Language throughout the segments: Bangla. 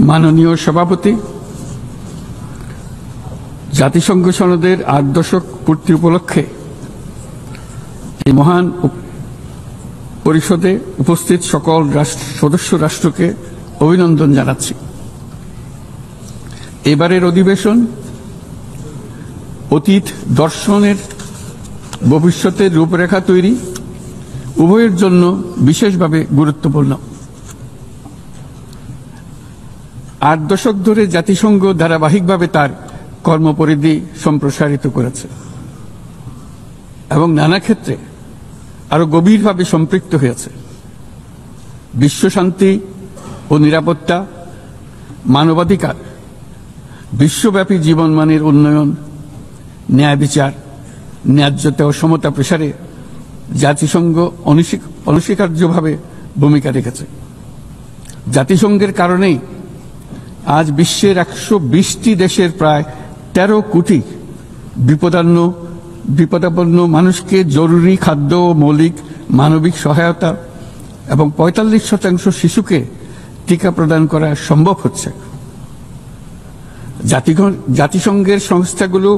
মাননীয় সভাপতি, জাতিসংঘ সনদের ৮ দশক পূর্তি উপলক্ষে এই মহান পরিষদে উপস্থিত সকল সদস্য রাষ্ট্রকে অভিনন্দন জানাচ্ছি। এবারের অধিবেশন অতীত দর্শনের ভবিষ্যতের রূপরেখা তৈরি উভয়ের জন্য বিশেষভাবে গুরুত্বপূর্ণ। ৮ দশক ধরে জাতিসংঘ ধারাবাহিকভাবে তার কর্মপরিধি সম্প্রসারিত করেছে এবং নানা ক্ষেত্রে আরো গভীরভাবে সম্পৃক্ত হয়েছে। বিশ্বশান্তি ও নিরাপত্তা, মানবাধিকার, বিশ্বব্যাপী জীবনমানের উন্নয়ন, ন্যায় বিচার, ন্যায্যতা ও সমতা প্রসারে জাতিসংঘ অনস্বীকার্যভাবে ভূমিকা রেখেছে। জাতিসংঘের কারণেই আজ বিশ্বের ১২০টি দেশের প্রায় ১৩ কোটি বিপদাপন্ন মানুষকে জরুরি খাদ্য ও মৌলিক মানবিক সহায়তা এবং ৪৫% শিশুকে টিকা প্রদান করা সম্ভব হচ্ছে। জাতিসংঘের সংস্থাগুলো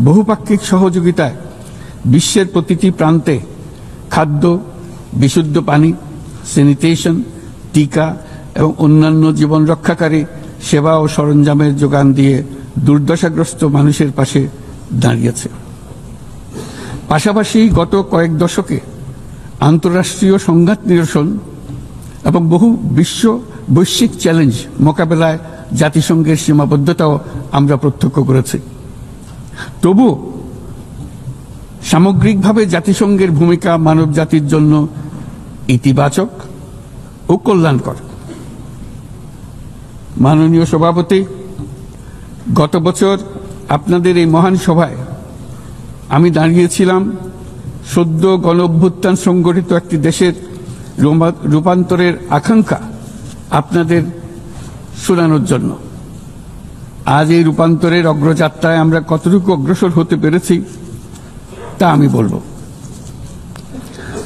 বহুপাক্ষিক সহযোগিতায় বিশ্বের প্রতিটি প্রান্তে খাদ্য, বিশুদ্ধ পানি, স্যানিটেশন, টিকা এবং অন্যান্য জীবন রক্ষাকারী সেবা ও সরঞ্জামের যোগান দিয়ে দুর্দশাগ্রস্ত মানুষের পাশে দাঁড়িয়েছে। পাশাপাশি গত কয়েক দশকে আন্তঃরাষ্ট্রীয় সংঘাত নিরসন এবং বহু বৈশ্বিক চ্যালেঞ্জ মোকাবেলায় জাতিসংঘের সীমাবদ্ধতাও আমরা প্রত্যক্ষ করেছি। তবু সামগ্রিকভাবে জাতিসংঘের ভূমিকা মানব জাতির জন্য ইতিবাচক ও কল্যাণকর। মাননীয় সভাপতি, গত বছর আপনাদের এই মহান সভায় আমি দাঁড়িয়েছিলাম সদ্য গণঅভ্যুত্থান সংগঠিত একটি দেশের রূপান্তরের আকাঙ্ক্ষা আপনাদের শোনানোর জন্য। আজ এই রূপান্তরের অগ্রযাত্রায় আমরা কতটুকু অগ্রসর হতে পেরেছি তা আমি বলব।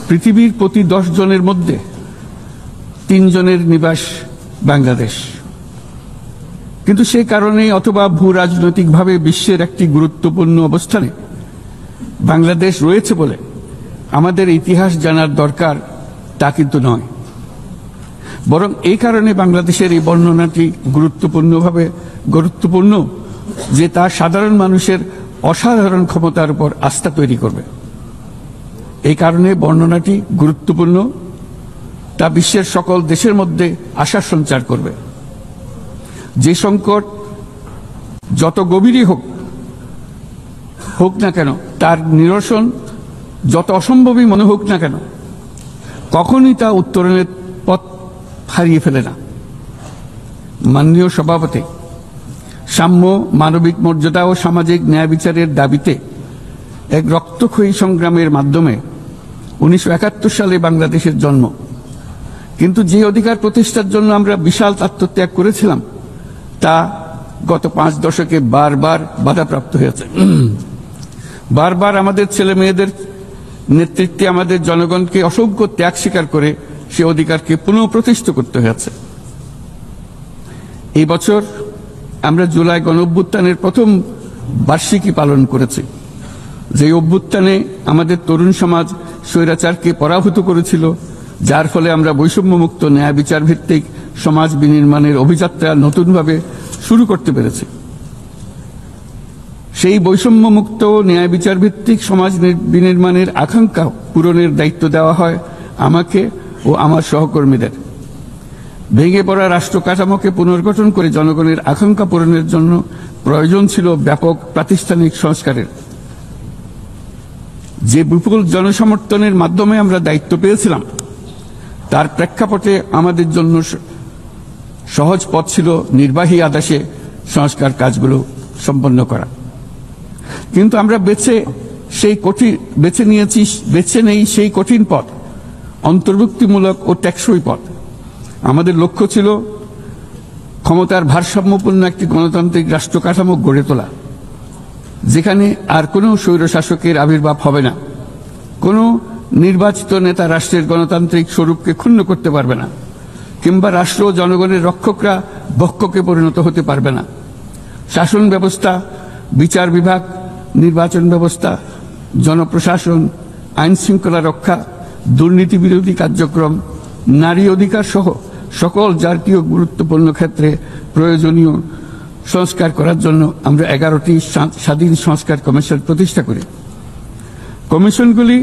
পৃথিবীর প্রতি 10 জনের মধ্যে 3 জনের নিবাস বাংলাদেশ, কিন্তু সে কারণে অথবা ভূ রাজনৈতিকভাবে বিশ্বের একটি গুরুত্বপূর্ণ অবস্থানে বাংলাদেশ রয়েছে বলে আমাদের ইতিহাস জানার দরকার তা কিন্তু নয়, বরং এই কারণে বাংলাদেশের এই বর্ণনাটি গুরুত্বপূর্ণ যে তা সাধারণ মানুষের অসাধারণ ক্ষমতার উপর আস্থা তৈরি করবে। এই কারণে বর্ণনাটি গুরুত্বপূর্ণ, তা বিশ্বের সকল দেশের মধ্যে আশার সঞ্চার করবে। যে সংকট যত গভীরই হোক না কেন, তার নিরসন যত অসম্ভবই মনে হোক না কেন, কখনই তা উত্তরণের পথ হারিয়ে ফেলে না। মাননীয় সভাপতি, সাম্য, মানবিক মর্যাদা ও সামাজিক ন্যায় বিচারের দাবিতে এক রক্তক্ষয়ী সংগ্রামের মাধ্যমে 1971 সালে বাংলাদেশের জন্ম। কিন্তু যে অধিকার প্রতিষ্ঠার জন্য আমরা বিশাল আত্মত্যাগ করেছিলাম তা গত 5 দশকে বারবার বাধাপ্রাপ্ত হয়েছে। বারবার আমাদের ছেলে মেয়েদের নেতৃত্বে আমাদের জনগণকে অসংখ্য ত্যাগ স্বীকার করে সে অধিকারকে পুনঃপ্রতিষ্ঠা করতে হয়েছে। এই বছর আমরা জুলাই গণঅভ্যুত্থানের প্রথম বার্ষিকী পালন করেছি, যে অভ্যুত্থানে আমাদের তরুণ সমাজ স্বৈরাচারকে পরাভূত করেছিল, যার ফলে আমরা বৈষম্যমুক্ত ন্যায় বিচার ভিত্তিক সমাজ বিনির্মাণের অভিযাত্রা নতুনভাবে শুরু করতে পেরেছি। সেই বৈষম্যমুক্ত ন্যায় বিচার ভিত্তিক সমাজ বিনির্মাণের আকাঙ্ক্ষা পূরণের দায়িত্ব দেওয়া হয় আমাকে ও আমার সহকর্মীদের। ভেঙে পড়া রাষ্ট্র কাঠামোকে পুনর্গঠন করে জনগণের আকাঙ্ক্ষা পূরণের জন্য প্রয়োজন ছিল ব্যাপক প্রাতিষ্ঠানিক সংস্কারের। যে বিপুল জনসমর্থনের মাধ্যমে আমরা দায়িত্ব পেয়েছিলাম, তার প্রেক্ষাপটে আমাদের জন্য সহজ পথ ছিল নির্বাহী আদেশে সংস্কার কাজগুলো সম্পন্ন করা। কিন্তু আমরা বেছে নেই সেই কঠিন পথ, অন্তর্ভুক্তিমূলক ও টেকসই পথ। আমাদের লক্ষ্য ছিল ক্ষমতার ভারসাম্যপূর্ণ একটি গণতান্ত্রিক রাষ্ট্র কাঠামো গড়ে তোলা, যেখানে আর কোনো স্বৈরশাসকের আবির্ভাব হবে না, কোনো নির্বাচিত নেতা রাষ্ট্রের গণতান্ত্রিক স্বরূপকে ক্ষুণ্ণ করতে পারবে না, কিংবা রাষ্ট্র ও জনগণের রক্ষকরা ভক্ষকে পরিণত হতে পারবে না। শাসন ব্যবস্থা, বিচার বিভাগ, নির্বাচন ব্যবস্থা, জনপ্রশাসন, আইন শৃঙ্খলা রক্ষা, দুর্নীতি বিরোধী কার্যক্রম, নারী অধিকার সহ সকল জাতীয় গুরুত্বপূর্ণ ক্ষেত্রে প্রয়োজনীয় সংস্কার করার জন্য আমরা 11টি স্বাধীন সংস্কার কমিশন প্রতিষ্ঠা করি। কমিশনগুলি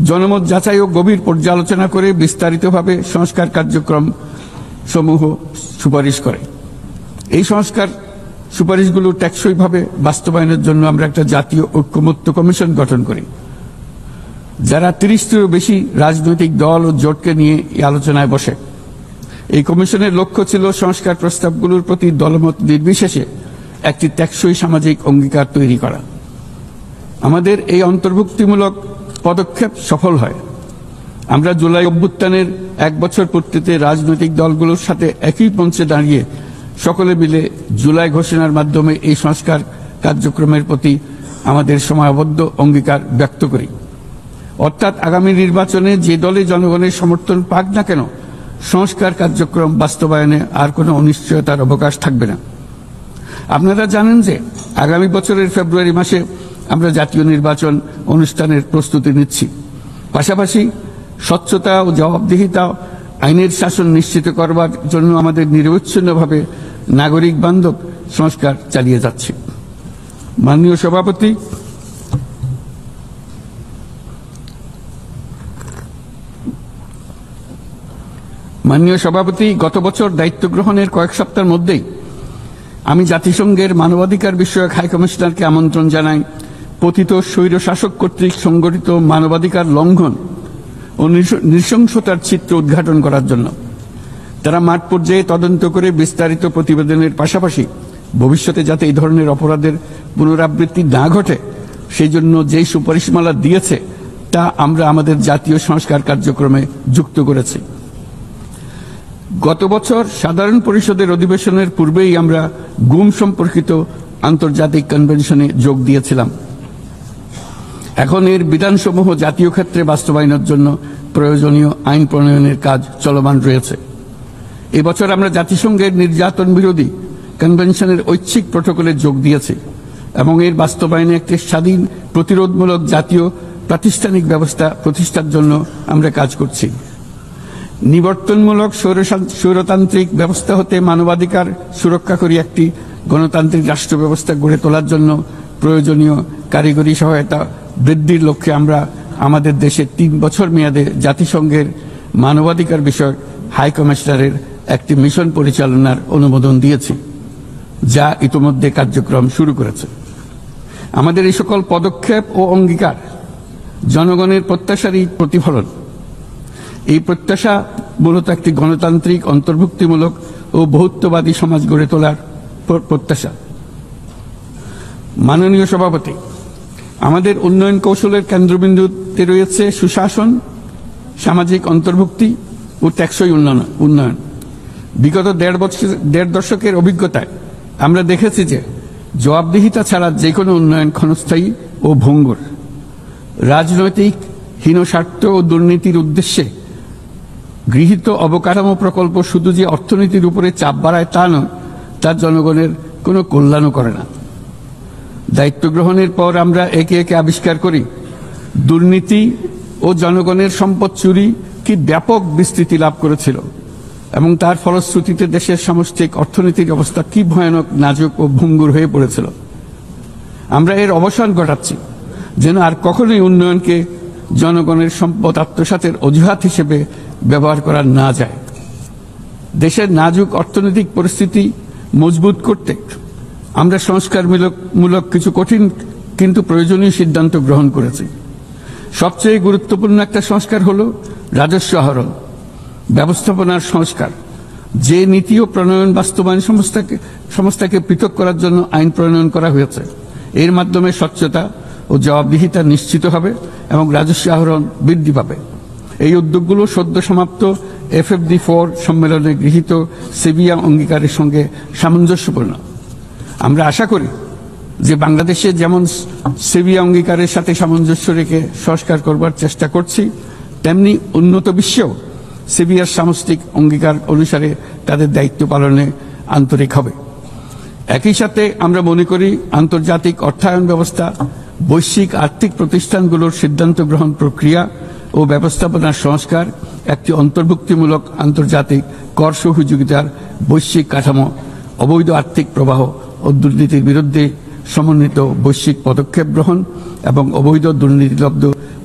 জনমত যাচাই ও গভীর পর্যালোচনা করে বিস্তারিতভাবে সংস্কার কার্যক্রম সমূহ সুপারিশ করে। এই সংস্কার সুপারিশগুলো টেকসইভাবে বাস্তবায়নের জন্য আমরা একটা জাতীয় ঐক্যমত্য কমিশন গঠন করি, যারা 30টিরও বেশি রাজনৈতিক দল ও জোটকে নিয়ে এই আলোচনায় বসে। এই কমিশনের লক্ষ্য ছিল সংস্কার প্রস্তাবগুলোর প্রতি দলমত নির্বিশেষে একটি টেকসই সামাজিক অঙ্গীকার তৈরি করা। আমাদের এই অন্তর্ভুক্তিমূলক পদক্ষেপ সফল হয়। আমরা জুলাই অভ্যুত্থানের 1 বছর পূর্তিতে রাজনৈতিক দলগুলোর সাথে একই মঞ্চে দাঁড়িয়ে সকলে মিলে জুলাই ঘোষণার মাধ্যমে এই সংস্কার কার্যক্রমের প্রতি আমাদের সময়াবদ্ধ অঙ্গীকার ব্যক্ত করি। অর্থাৎ আগামী নির্বাচনে যে দলে জনগণের সমর্থন পাক না কেন, সংস্কার কার্যক্রম বাস্তবায়নে আর কোনো অনিশ্চয়তার অবকাশ থাকবে না। আপনারা জানেন যে আগামী বছরের ফেব্রুয়ারি মাসে আমরা জাতীয় নির্বাচন অনুষ্ঠানের প্রস্তুতি নিচ্ছি। পাশাপাশি স্বচ্ছতা ও জবাবদিহিতা, আইনের শাসন নিশ্চিত করবার জন্য আমাদের নিরবচ্ছিন্নভাবে নাগরিক বান্ধব সংস্কার চালিয়ে যাচ্ছি। মাননীয় সভাপতি, গত বছর দায়িত্ব গ্রহণের কয়েক সপ্তাহের মধ্যেই আমি জাতিসংঘের মানবাধিকার বিষয়ক হাই কমিশনারকে আমন্ত্রণ জানাই পতিত স্বৈরশাসক কর্তৃক সংগঠিত মানবাধিকার লঙ্ঘন ও নৃশংসতার চিত্র উদ্ঘাটন করার জন্য। তারা মাঠ পর্যায়ে তদন্ত করে বিস্তারিত প্রতিবেদনের পাশাপাশি ভবিষ্যতে যাতে এই ধরনের অপরাধের পুনরাবৃত্তি না ঘটে সেই জন্য যেই সুপারিশমালা দিয়েছে তা আমরা আমাদের জাতীয় সংস্কার কার্যক্রমে যুক্ত করেছি। গত বছর সাধারণ পরিষদের অধিবেশনের পূর্বেই আমরা গুম সম্পর্কিত আন্তর্জাতিক কনভেনশনে যোগ দিয়েছিলাম। এখন এর বিধানসমূহ জাতীয় ক্ষেত্রে বাস্তবায়নের জন্য প্রয়োজনীয় আইন প্রণয়নের কাজ চলমান রয়েছে। এবছর আমরা জাতিসংঘের নির্যাতন বিরোধী কনভেনশনের ঐচ্ছিক প্রটোকলে যোগ দিয়েছি এবং এর বাস্তবায়নে একটি স্বাধীন প্রতিরোধমূলক জাতীয় প্রাতিষ্ঠানিক ব্যবস্থা প্রতিষ্ঠার জন্য আমরা কাজ করছি। নিবর্তনমূলক স্বৈরতান্ত্রিক ব্যবস্থা হতে মানবাধিকার সুরক্ষাকারী একটি গণতান্ত্রিক রাষ্ট্র ব্যবস্থা গড়ে তোলার জন্য প্রয়োজনীয় কারিগরি সহায়তা বৃদ্ধির লক্ষ্যে আমরা আমাদের দেশে 3 বছর মেয়াদে জাতিসংঘের মানবাধিকার বিষয়ক হাই কমিশনারের একটি মিশন পরিচালনার অনুমোদন দিয়েছি, যা ইতোমধ্যে কার্যক্রম শুরু করেছে। আমাদের এই সকল পদক্ষেপ ও অঙ্গীকার জনগণের প্রত্যাশারই প্রতিফলন। এই প্রত্যাশা মূলত একটি গণতান্ত্রিক, অন্তর্ভুক্তিমূলক ও বহুত্ববাদী সমাজ গড়ে তোলার প্রত্যাশা। মাননীয় সভাপতি, আমাদের উন্নয়ন কৌশলের কেন্দ্রবিন্দুতে রয়েছে সুশাসন, সামাজিক অন্তর্ভুক্তি ও টেকসই উন্নয়ন। বিগত 1.5 দশকের অভিজ্ঞতায় আমরা দেখেছি যে জবাবদিহিতা ছাড়া যে কোনো উন্নয়ন ক্ষণস্থায়ী ও ভঙ্গুর। রাজনৈতিক হীনস্বার্থ ও দুর্নীতির উদ্দেশ্যে গৃহীত অবকাঠামো প্রকল্প শুধু যে অর্থনীতির উপরে চাপ বাড়ায় তা নয়, তা জনগণের কোনো কল্যাণও করে না। দায়িত্ব গ্রহণের পর আমরা একে একে আবিষ্কার করি দুর্নীতি ও জনগণের সম্পদ চুরি কি ব্যাপক বিস্তৃতি লাভ করেছিল এবং তার ফলশ্রুতিতে দেশের সামষ্টিক অর্থনৈতিক অবস্থা কি ভয়ানক, নাজুক ও ভঙ্গুর হয়ে পড়েছিল। আমরা এর অবসান ঘটাচ্ছি যেন আর কখনোই উন্নয়নকে জনগণের সম্পদ আত্মসাতের অজুহাত হিসেবে ব্যবহার করা না যায়। দেশের নাজুক অর্থনৈতিক পরিস্থিতি মজবুত করতে আমরা সংস্কারমূলক কিছু কঠিন কিন্তু প্রয়োজনীয় সিদ্ধান্ত গ্রহণ করেছি। সবচেয়ে গুরুত্বপূর্ণ একটা সংস্কার হলো রাজস্ব আহরণ ব্যবস্থাপনার সংস্কার। যে নীতি ও প্রণয়ন বাস্তবায়ন সংস্থাকে পৃথক করার জন্য আইন প্রণয়ন করা হয়েছে, এর মাধ্যমে স্বচ্ছতা ও জবাবদিহিতা নিশ্চিত হবে এবং রাজস্ব আহরণ বৃদ্ধি পাবে। এই উদ্যোগগুলো সদ্য সমাপ্ত FFD4 সম্মেলনে গৃহীত সেভিয়া অঙ্গীকারের সঙ্গে সামঞ্জস্যপূর্ণ। আমরা আশা করি যে বাংলাদেশে যেমন সেভিয়া অঙ্গীকারের সাথে সামঞ্জস্য রেখে সংস্কার করবার চেষ্টা করছি, তেমনি উন্নত বিশ্বেও সিভিয়ার সামষ্টিক অঙ্গীকার অনুসারে তাদের দায়িত্ব পালনে আন্তরিক হবে। একই সাথে আমরা মনে করি আন্তর্জাতিক অর্থায়ন ব্যবস্থা, বৈশ্বিক আর্থিক প্রতিষ্ঠানগুলোর সিদ্ধান্ত গ্রহণ প্রক্রিয়া ও ব্যবস্থাপনার সংস্কার, একটি অন্তর্ভুক্তিমূলক আন্তর্জাতিক কর সহযোগিতার বৈশ্বিক কাঠামো, অবৈধ আর্থিক প্রবাহ ও দুর্নীতির বিরুদ্ধে সমন্বিত বৈশ্বিক পদক্ষেপ গ্রহণ এবং অবৈধ দুর্নীতিলব্ধ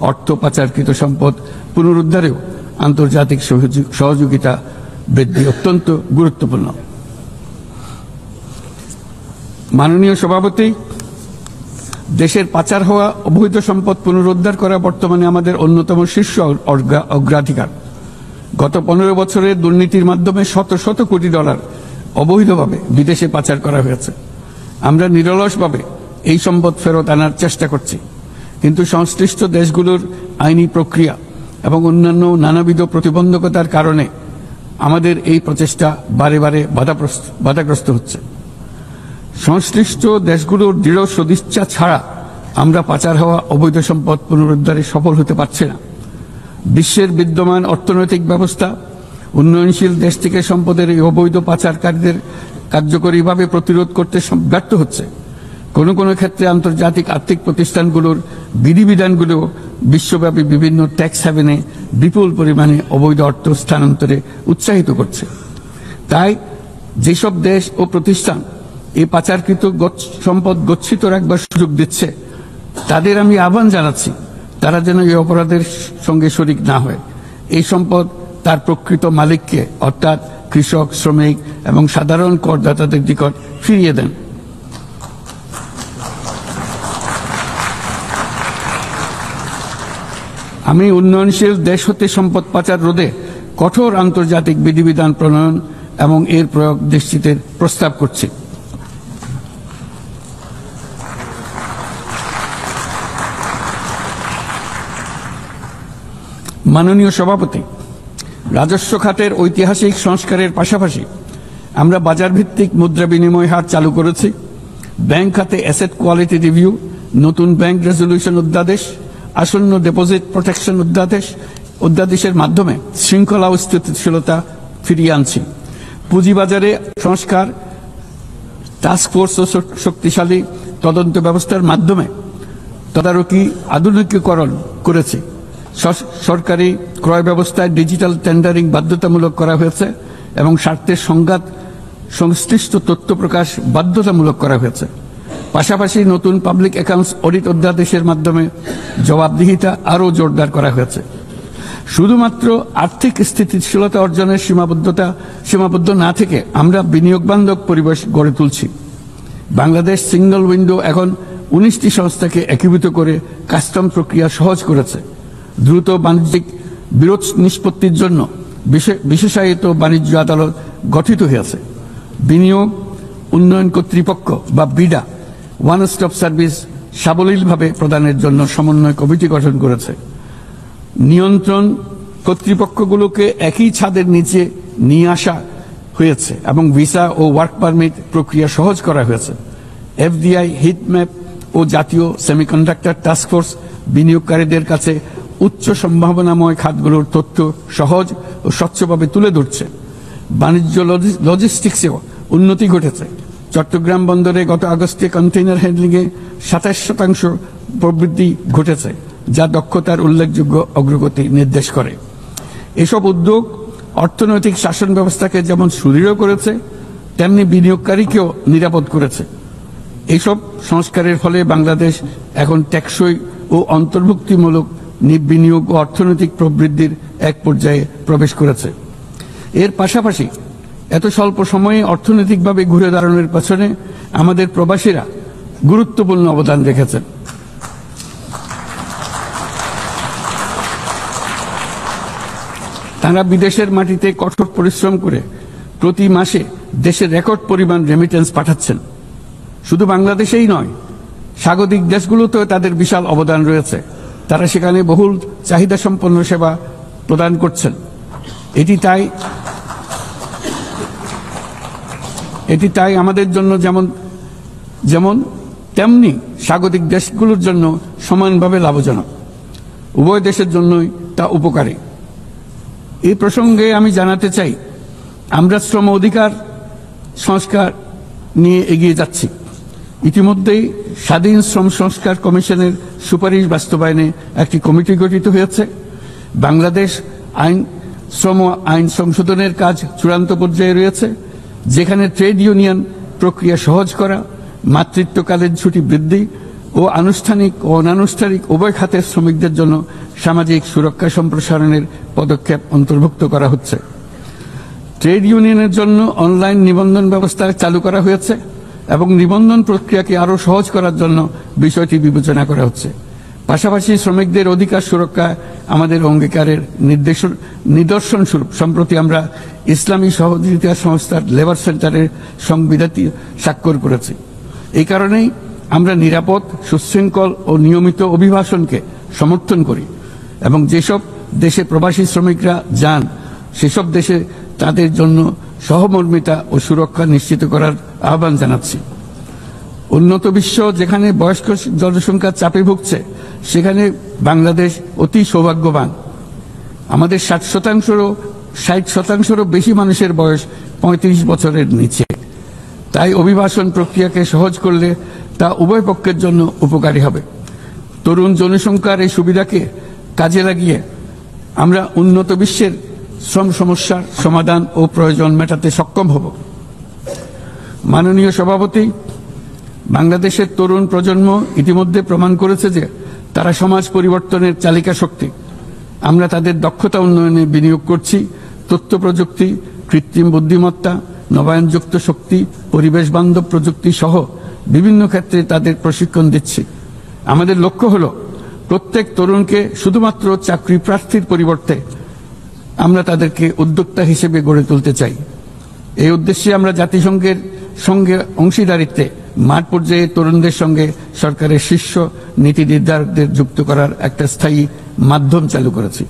অর্থ পাচারকৃত সম্পদ পুনরুদ্ধারেও আন্তর্জাতিক সহযোগিতা বৃদ্ধি অত্যন্ত গুরুত্বপূর্ণ। মাননীয় সভাপতি, দেশের পাচার হওয়া অবৈধ সম্পদ পুনরুদ্ধার করা বর্তমানে আমাদের অন্যতম শীর্ষ অগ্রাধিকার। গত 15 বছরে দুর্নীতির মাধ্যমে শত শত কোটি ডলার অবৈধভাবে বিদেশে পাচার করা হয়েছে। আমরা নিরলসভাবে এই সম্পদ ফেরত আনার চেষ্টা করছি, কিন্তু সংশ্লিষ্ট দেশগুলোর আইনি প্রক্রিয়া এবং অন্যান্য নানাবিধ প্রতিবন্ধকতার কারণে আমাদের এই প্রচেষ্টা বারে বারে বাধাগ্রস্ত হচ্ছে। সংশ্লিষ্ট দেশগুলোর দৃঢ় সদিচ্ছা ছাড়া আমরা পাচার হওয়া অবৈধ সম্পদ পুনরুদ্ধারে সফল হতে পারছি না। বিশ্বের বিদ্যমান অর্থনৈতিক ব্যবস্থা উন্নয়নশীল দেশ থেকে সম্পদের এই অবৈধ পাচারকারীদের কার্যকরীভাবে প্রতিরোধ করতে ব্যর্থ হচ্ছে। কোনো কোনো ক্ষেত্রে আন্তর্জাতিক আর্থিক প্রতিষ্ঠানগুলোর বিধিবিধানগুলো বিশ্বব্যাপী বিভিন্ন ট্যাক্স হ্যাভেনে বিপুল পরিমাণে অবৈধ অর্থ স্থানান্তরে উৎসাহিত করছে। তাই যেসব দেশ ও প্রতিষ্ঠান এই পাচারকৃত সম্পদ গচ্ছিত রাখবার সুযোগ দিচ্ছে, তাদের আমি আহ্বান জানাচ্ছি তারা যেন এই অপরাধের সঙ্গে শরিক না হয়। এই সম্পদ তার প্রকৃত মালিককে অর্থাৎ কৃষক, শ্রমিক এবং সাধারণ করদাতাদের নিকট ফিরিয়ে দেন। আমি উন্নয়নশীল দেশ হতে সম্পদ পাচার রোধে কঠোর আন্তর্জাতিক বিধিবিধান প্রণয়ন এবং এর প্রয়োগ নিশ্চিতের প্রস্তাব করছি। মাননীয় সভাপতি, রাজস্ব খাতের ঐতিহাসিক সংস্কারের পাশাপাশি আমরা বাজার ভিত্তিক মুদ্রা বিনিময় হার চালু করেছি। ব্যাংক খাতে অ্যাসেট কোয়ালিটি রিভিউ, নতুন ব্যাংক রেজলিউশন অধ্যাদেশ, আসন্ন ডিপোজিট প্রোটেকশন অধ্যাদেশের মাধ্যমে শৃঙ্খলা ও স্থিতিশীলতা ফিরিয়ে আনছি। পুঁজিবাজারে সংস্কার, টাস্কফোর্স ও শক্তিশালী তদন্ত ব্যবস্থার মাধ্যমে তদারকি আধুনিকীকরণ করেছে। সরকারি ক্রয় ব্যবস্থায় ডিজিটাল টেন্ডারিং বাধ্যতামূলক করা হয়েছে এবং স্বার্থের সংঘাত সংশ্লিষ্ট তথ্য প্রকাশ বাধ্যতামূলক করা হয়েছে। পাশাপাশি নতুন পাবলিক অ্যাকাউন্টস অডিট অধ্যাদেশের মাধ্যমে জবাবদিহিতা আরও জোরদার করা হয়েছে। শুধুমাত্র আর্থিক স্থিতিশীলতা অর্জনের সীমাবদ্ধ না থেকে আমরা বিনিয়োগ বান্ধব পরিবেশ গড়ে তুলছি। বাংলাদেশ সিঙ্গল উইন্ডো এখন 19টি সংস্থাকে একীভূত করে কাস্টম প্রক্রিয়া সহজ করেছে। দ্রুত বাণিজ্যিক বিরোধ নিষ্পত্তির জন্য বিশেষায়িত বাণিজ্য আদালত গঠিত হয়েছে। বিনিয়োগ উন্নয়ন কর্তৃপক্ষ বা বিডা ওয়ান স্টপ সার্ভিস সাবলীলভাবে প্রদানের জন্য সমন্বয় কমিটি গঠন করেছে। নিয়ন্ত্রণ কর্তৃপক্ষগুলোকে একই ছাদের নিচে নিয়ে আসা হয়েছে এবং ভিসা ও ওয়ার্ক পারমিট প্রক্রিয়া সহজ করা হয়েছে। এফডিআই, হিটম্যাপ ও জাতীয় সেমিকন্ডাক্টর টাস্কফোর্স বিনিয়োগকারীদের কাছে উচ্চ সম্ভাবনাময় খাতগুলোর তথ্য সহজ ও স্বচ্ছভাবে তুলে ধরছে। বাণিজ্য লজিস্টিক্সেও উন্নতি ঘটেছে। চট্টগ্রাম বন্দরে গত আগস্টে কন্টেইনার হ্যান্ডলিংয়ে 27% প্রবৃদ্ধি ঘটেছে, যা দক্ষতার উল্লেখযোগ্য অগ্রগতি নির্দেশ করে। এসব উদ্যোগ অর্থনৈতিক শাসন ব্যবস্থাকে যেমন সুদৃঢ় করেছে, তেমনি বিনিয়োগকারীকেও নিরাপদ করেছে। এইসব সংস্কারের ফলে বাংলাদেশ এখন টেকসই ও অন্তর্ভুক্তিমূলক বিনিয়োগ ও অর্থনৈতিক প্রবৃদ্ধির এক পর্যায়ে প্রবেশ করেছে। এর পাশাপাশি এত স্বল্প সময়ে অর্থনৈতিকভাবে ঘুরে দাঁড়ানোর পেছনে আমাদের প্রবাসীরা গুরুত্বপূর্ণ অবদান রেখেছেন। তারা বিদেশের মাটিতে কঠোর পরিশ্রম করে প্রতি মাসে দেশে রেকর্ড পরিমাণ রেমিটেন্স পাঠাচ্ছেন। শুধু বাংলাদেশেই নয়, স্বাগতিক দেশগুলোতেও তাদের বিশাল অবদান রয়েছে। তারা সেখানে বহুল চাহিদা সম্পন্ন সেবা প্রদান করছেন। এটি তাই আমাদের জন্য যেমন তেমনি স্বাগতিক দেশগুলোর জন্য সমানভাবে লাভজনক। উভয় দেশের জন্যই তা উপকারী। এই প্রসঙ্গে আমি জানাতে চাই, আমরা শ্রম অধিকার সংস্কার নিয়ে এগিয়ে যাচ্ছি। ইতিমধ্যেই স্বাধীন শ্রম সংস্কার কমিশনের সুপারিশ বাস্তবায়নে একটি কমিটি গঠিত হয়েছে। বাংলাদেশ শ্রম আইন সংশোধনের কাজ চূড়ান্ত পর্যায়ে রয়েছে, যেখানে ট্রেড ইউনিয়ন প্রক্রিয়া সহজ করা, মাতৃত্বকালীন ছুটি বৃদ্ধি ও আনুষ্ঠানিক ও অনানুষ্ঠানিক উভয় খাতের শ্রমিকদের জন্য সামাজিক সুরক্ষা সম্প্রসারণের পদক্ষেপ অন্তর্ভুক্ত করা হচ্ছে। ট্রেড ইউনিয়নের জন্য অনলাইন নিবন্ধন ব্যবস্থা চালু করা হয়েছে এবং নিবন্ধন প্রক্রিয়াকে আরও সহজ করার জন্য বিষয়টি বিবেচনা করা হচ্ছে। পাশাপাশি শ্রমিকদের অধিকার সুরক্ষা আমাদের অঙ্গীকারের নিদর্শন স্বরূপ সম্প্রতি আমরা ইসলামী সহযোগিতা সংস্থার লেবার সেন্টারের সংবিধানটি স্বাক্ষর করেছি। এই কারণেই আমরা নিরাপদ, সুশৃঙ্খল ও নিয়মিত অভিবাসনকে সমর্থন করি এবং যেসব দেশে প্রবাসী শ্রমিকরা যান সেসব দেশে তাদের জন্য সহমর্মিতা ও সুরক্ষা নিশ্চিত করার আহ্বান জানাচ্ছি। উন্নত বিশ্ব যেখানে বয়স্ক জনসংখ্যার চাপে ভুগছে, সেখানে বাংলাদেশ অতি সৌভাগ্যবান। আমাদের 60% বেশি মানুষের বয়স 35 বছরের নিচে। তাই অভিবাসন প্রক্রিয়াকে সহজ করলে তা উভয় পক্ষের জন্য উপকারী হবে। তরুণ জনসংখ্যার এই সুবিধাকে কাজে লাগিয়ে আমরা উন্নত বিশ্বের শ্রম সমস্যার সমাধান ও প্রয়োজন মেটাতে সক্ষম হব। মাননীয় সভাপতি, বাংলাদেশের তরুণ প্রজন্ম ইতিমধ্যে প্রমাণ করেছে যে তারা সমাজ পরিবর্তনের চালিকা শক্তি। আমরা তাদের দক্ষতা উন্নয়নে বিনিয়োগ করছি। তথ্য প্রযুক্তি, কৃত্রিম বুদ্ধিমত্তা, নবায়নযুক্ত শক্তি, পরিবেশ বান্ধব প্রযুক্তি সহ বিভিন্ন ক্ষেত্রে তাদের প্রশিক্ষণ দিচ্ছি। আমাদের লক্ষ্য হল প্রত্যেক তরুণকে শুধুমাত্র চাকরি প্রার্থীর পরিবর্তে আমরা তাদেরকে উদ্যোক্তা হিসেবে গড়ে তুলতে চাই। এই উদ্দেশ্যে আমরা জাতিসংঘের সঙ্গে অংশীদারিত্বে মাঠ পর্যায়ে তরুণদের সঙ্গে সরকারের শীর্ষ নীতি নির্ধারকদের যুক্ত করার একটা স্থায়ী মাধ্যম চালু করেছি।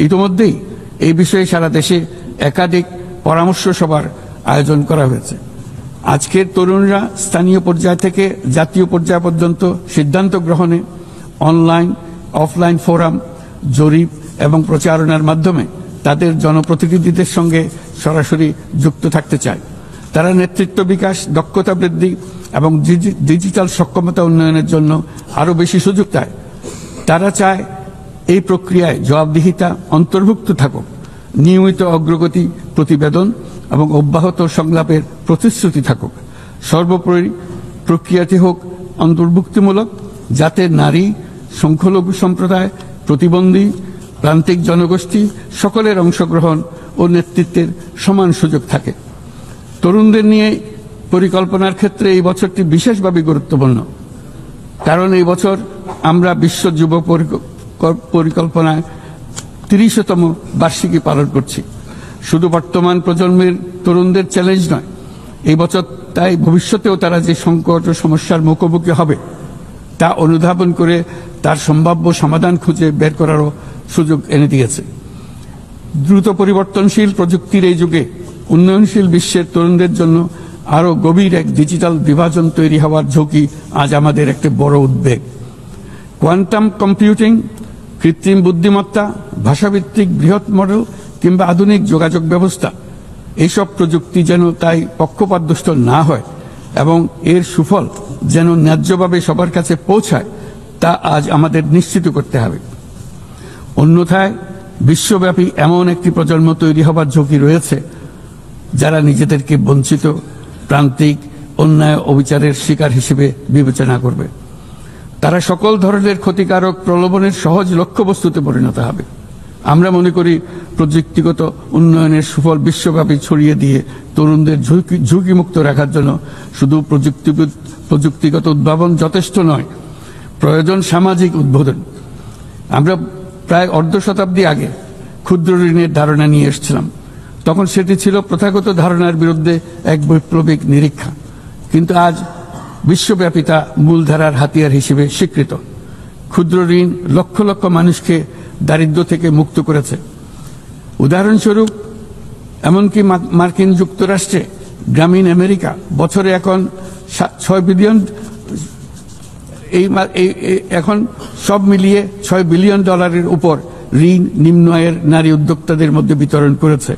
ইতিমধ্যেই এই বিষয়ে সারা দেশে একাধিক পরামর্শ সভার আয়োজন করা হয়েছে। আজকের তরুণরা স্থানীয় পর্যায় থেকে জাতীয় পর্যায় পর্যন্ত সিদ্ধান্ত গ্রহণে অনলাইন, অফলাইন ফোরাম, জরিপ এবং প্রচারণার মাধ্যমে তাদের জনপ্রতিনিধিদের সঙ্গে সরাসরি যুক্ত থাকতে চায়। তারা নেতৃত্ব বিকাশ, দক্ষতা বৃদ্ধি এবং ডিজিটাল সক্ষমতা উন্নয়নের জন্য আরও বেশি সুযোগ চায়। তারা চায় এই প্রক্রিয়ায় জবাবদিহিতা অন্তর্ভুক্ত থাকুক, নিয়মিত অগ্রগতি প্রতিবেদন এবং অব্যাহত সংলাপের প্রতিশ্রুতি থাকুক। সর্বোপরি প্রক্রিয়াটি হোক অন্তর্ভুক্তিমূলক, যাতে নারী, সংখ্যালঘু সম্প্রদায়, প্রতিবন্ধী, প্রান্তিক জনগোষ্ঠী সকলের অংশগ্রহণ ও নেতৃত্বের সমান সুযোগ থাকে। তরুণদের নিয়ে পরিকল্পনার ক্ষেত্রে এই বছরটি বিশেষভাবে গুরুত্বপূর্ণ, কারণ এই বছর আমরা বিশ্ব যুব পরিকল্পনায় 30তম বার্ষিকী পালন করছি। শুধু বর্তমান প্রজন্মের তরুণদের চ্যালেঞ্জ নয়, এই বছর তাই ভবিষ্যতেও তারা যে সংকট ও সমস্যার মুখোমুখি হবে তা অনুধাবন করে তার সম্ভাব্য সমাধান খুঁজে বের করারও সুযোগ এনে দিয়েছে। দ্রুত পরিবর্তনশীল প্রযুক্তির এই যুগে উন্নয়নশীল বিশ্বের তরুণদের জন্য আরও গভীর এক ডিজিটাল বিভাজন তৈরি হওয়ার ঝুঁকি আজ আমাদের একটি বড় উদ্বেগ। কোয়ান্টাম কম্পিউটিং, কৃত্রিম বুদ্ধিমত্তা, ভাষাভিত্তিক বৃহৎ মডেল কিংবা আধুনিক যোগাযোগ ব্যবস্থা, এইসব প্রযুক্তি যেন তাই পক্ষপাতদুষ্ট না হয় এবং এর সুফল যেন ন্যায্যভাবে সবার কাছে পৌঁছায়, তা আজ আমাদের নিশ্চিত করতে হবে। অন্যথায় বিশ্বব্যাপী এমন একটি প্রজন্ম তৈরি হবার ঝুঁকি রয়েছে যারা নিজেদেরকে বঞ্চিত, প্রান্তিক, অন্যায় ও বিচারের শিকার হিসেবে বিবেচনা করবে। তারা সকল ধরনের ক্ষতিকারক প্রলোভনের সহজ লক্ষ্যবস্তুতে পরিণত হবে। আমরা মনে করি প্রযুক্তিগত উন্নয়নের সুফল বিশ্বব্যাপী ছড়িয়ে দিয়ে তরুণদের ঝুঁকিমুক্ত রাখার জন্য শুধু প্রযুক্তিগত উদ্ভাবন যথেষ্ট নয়, প্রয়োজন সামাজিক উদ্বোধন। আমরা প্রায় অর্ধ শতাব্দী আগে ক্ষুদ্র ঋণের ধারণা নিয়ে এসেছিলাম। তখন সেটি ছিল প্রথাগত ধারণার বিরুদ্ধে এক বৈপ্লবিক নিরীক্ষা, কিন্তু আজ বিশ্বব্যাপী তা মূলধারার হাতিয়ার হিসেবে স্বীকৃত। ক্ষুদ্র ঋণ লক্ষ লক্ষ মানুষকে দারিদ্র্য থেকে মুক্ত করেছে। উদাহরণস্বরূপ এমনকি মার্কিন যুক্তরাষ্ট্রে গ্রামীণ আমেরিকা বছরে এখন 6 বিলিয়ন, এখন সব মিলিয়ে $6 বিলিয়ন উপর ঋণ নিম্ন আয়ের নারী উদ্যোক্তাদের মধ্যে বিতরণ করেছে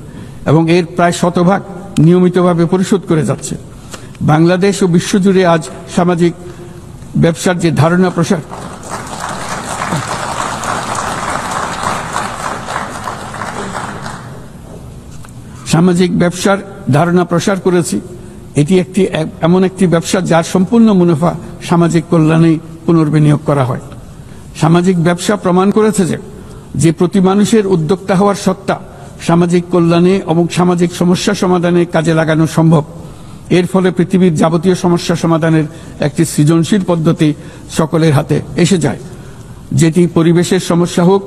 এবং এর প্রায় শতভাগ নিয়মিতভাবে পরিশোধ করে যাচ্ছে। বাংলাদেশ ও বিশ্বজুড়ে আজ সামাজিক ব্যবসার যে ধারণা প্রসার করেছি, এটি এমন একটি ব্যবসা যার সম্পূর্ণ মুনাফা সামাজিক কল্যাণে পুনর্বিনিয়োগ করা হয়। সামাজিক ব্যবসা প্রমাণ করেছে যে প্রতি মানুষের উদ্যোক্তা হওয়ার সত্তা সামাজিক কল্যাণে এবং সামাজিক সমস্যা সমাধানে কাজে লাগানো সম্ভব। এর ফলে পৃথিবীর যাবতীয় সমস্যা সমাধানের একটি সৃজনশীল পদ্ধতি সকলের হাতে এসে যায়, যেটি পরিবেশের সমস্যা হোক,